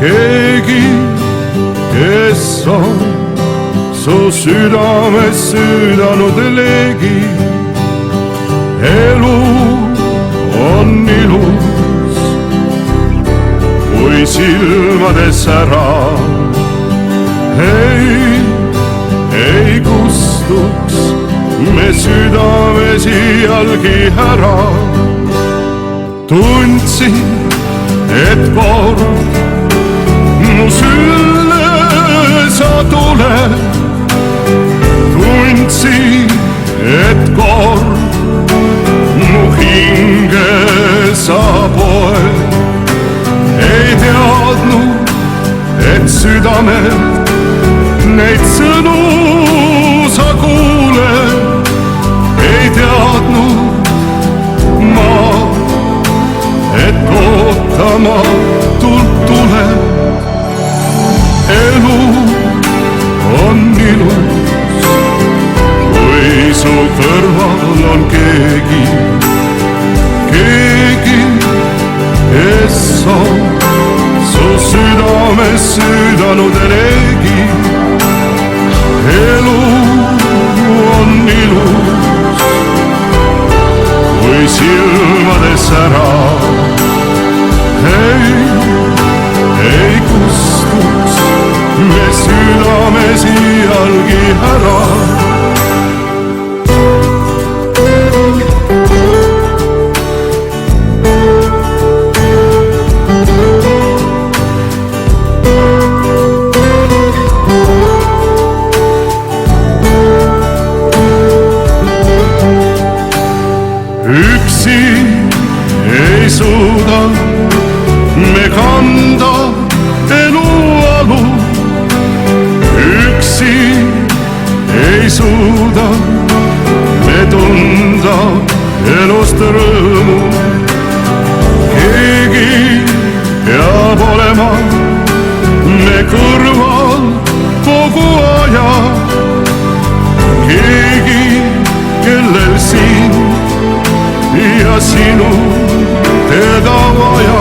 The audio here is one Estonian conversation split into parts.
keegi, kes on su südames süüdanud leegi. elu on ilus, kui silmades särav. ei kustuks me südames iialgi ära. tundsin, et kord mu sülle sa tuled. tundsin, et kord mu hinge sa poed. ei teadnud, et südamelt neid sõnu sa kuuled. ei teadnud ma, et ootamatult tuleb. elu on ilus, kui su kõrval on keegi, keegi, kes on su südames süüdanud leegi. elu on ilus, kui silmades särav. ei kustuks me südames iialgi ära. üksi ei suuda me kanda elualu. üksi ei suuda me tunda elust rõõmu. keegi peab olema me kõrval kogu aja. keegi, kellel siin ja sinu teda vaja.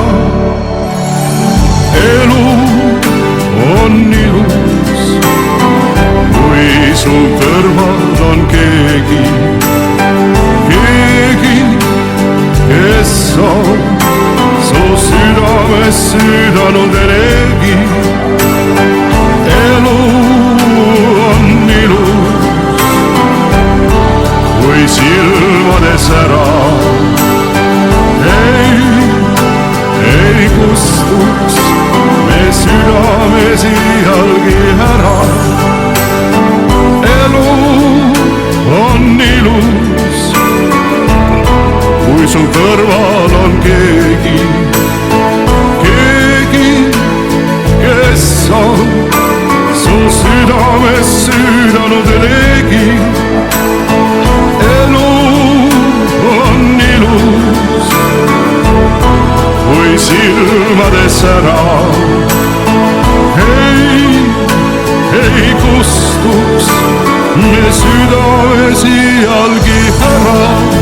elu on ilus, kui su kõrval on keegi, keegi, kes on su südames süüdanud leegi. elu on ilus, kui silmades särav. ei kustuks me südames iialgi ära. elu on ilus, kui su kõrval on keegi, keegi, kes on su südames süüdanud leegi. elu on ilus, kui silmades särav. ei kustuks me südames iialgi ära.